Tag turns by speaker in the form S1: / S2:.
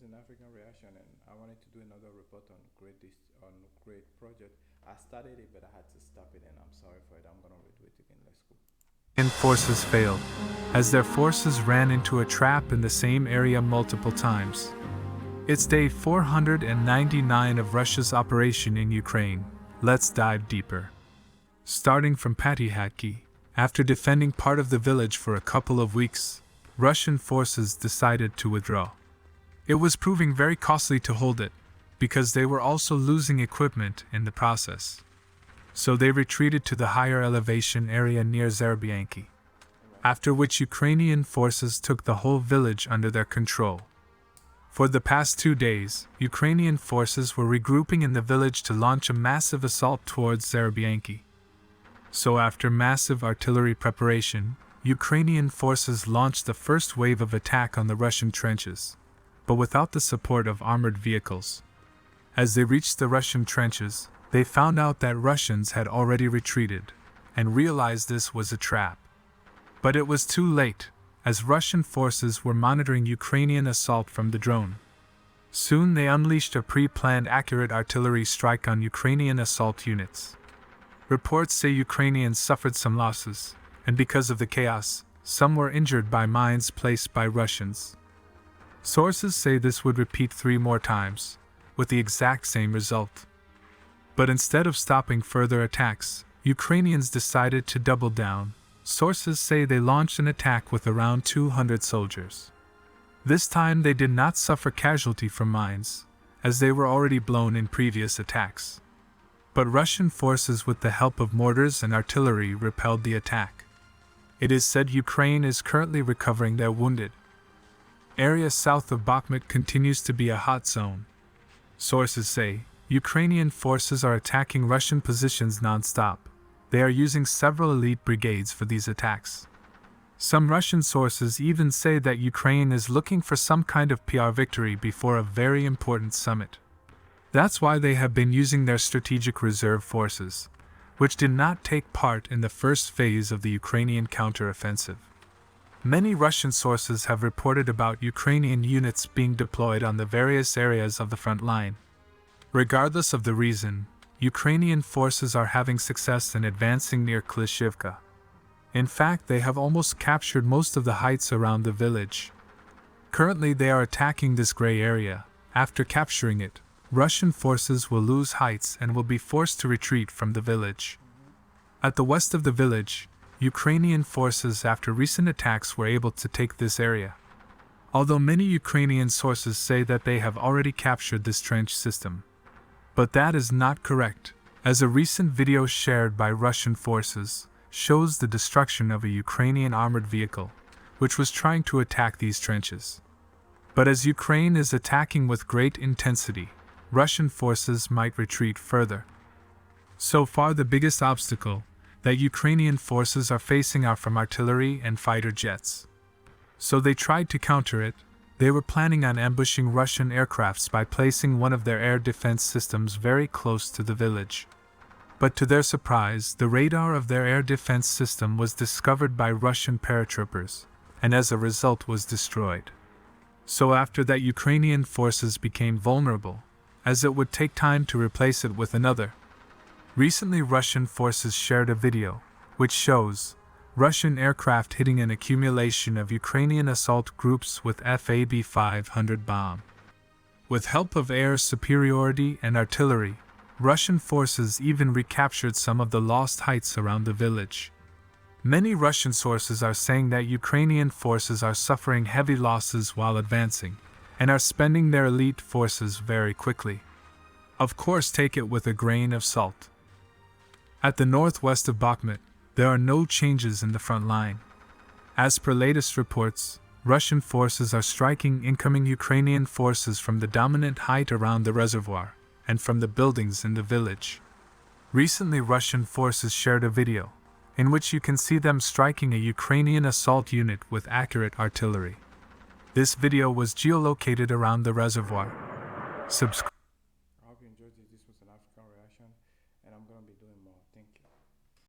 S1: is an African reaction, and I wanted to do another report on great project. I started it, but I had to stop it, and I'm sorry for it. I'm gonna redo it again. Let's go.
S2: Forces failed, as their forces ran into a trap in the same area multiple times. It's day 499 of Russia's operation in Ukraine. Let's dive deeper. Starting from Patihatki, after defending part of the village for a couple of weeks, Russian forces decided to withdraw. It was proving very costly to hold it, because they were also losing equipment in the process. So they retreated to the higher elevation area near Zerbianki, after which Ukrainian forces took the whole village under their control. For the past 2 days, Ukrainian forces were regrouping in the village to launch a massive assault towards Zerbianki. So after massive artillery preparation, Ukrainian forces launched the first wave of attack on the Russian trenches, but without the support of armored vehicles. As they reached the Russian trenches, they found out that Russians had already retreated, and realized this was a trap. But it was too late, as Russian forces were monitoring Ukrainian assault from the drone. Soon they unleashed a pre-planned accurate artillery strike on Ukrainian assault units. Reports say Ukrainians suffered some losses, and because of the chaos, some were injured by mines placed by Russians. Sources say this would repeat 3 more times, with the exact same result. But instead of stopping further attacks, Ukrainians decided to double down. Sources say they launched an attack with around 200 soldiers. This time they did not suffer casualty from mines, as they were already blown in previous attacks. But Russian forces with the help of mortars and artillery repelled the attack. It is said Ukraine is currently recovering their wounded. Area south of Bakhmut continues to be a hot zone. Sources say Ukrainian forces are attacking Russian positions non-stop. They are using several elite brigades for these attacks. Some Russian sources even say that Ukraine is looking for some kind of PR victory before a very important summit. That's why they have been using their strategic reserve forces, which did not take part in the first phase of the Ukrainian counteroffensive. Many Russian sources have reported about Ukrainian units being deployed on the various areas of the front line. Regardless of the reason, Ukrainian forces are having success in advancing near Klishivka. In fact, they have almost captured most of the heights around the village. Currently, they are attacking this gray area. After capturing it, Russian forces will lose heights and will be forced to retreat from the village. At the west of the village, Ukrainian forces after recent attacks were able to take this area. Although many Ukrainian sources say that they have already captured this trench system. But that is not correct, as a recent video shared by Russian forces shows the destruction of a Ukrainian armored vehicle, which was trying to attack these trenches. But as Ukraine is attacking with great intensity, Russian forces might retreat further. So far, the biggest obstacle that Ukrainian forces are facing are from artillery and fighter jets. So they tried to counter it. They were planning on ambushing Russian aircrafts by placing one of their air defense systems very close to the village. But to their surprise, the radar of their air defense system was discovered by Russian paratroopers, and as a result was destroyed. So after that, Ukrainian forces became vulnerable, as it would take time to replace it with another. Recently, Russian forces shared a video, which shows Russian aircraft hitting an accumulation of Ukrainian assault groups with FAB-500 bomb. With help of air superiority and artillery, Russian forces even recaptured some of the lost heights around the village. Many Russian sources are saying that Ukrainian forces are suffering heavy losses while advancing, and are spending their elite forces very quickly. Of course, take it with a grain of salt. At the northwest of Bakhmut, there are no changes in the front line. As per latest reports, Russian forces are striking incoming Ukrainian forces from the dominant height around the reservoir, and from the buildings in the village. Recently, Russian forces shared a video, in which you can see them striking a Ukrainian assault unit with accurate artillery. This video was geolocated around the reservoir. Subscribe.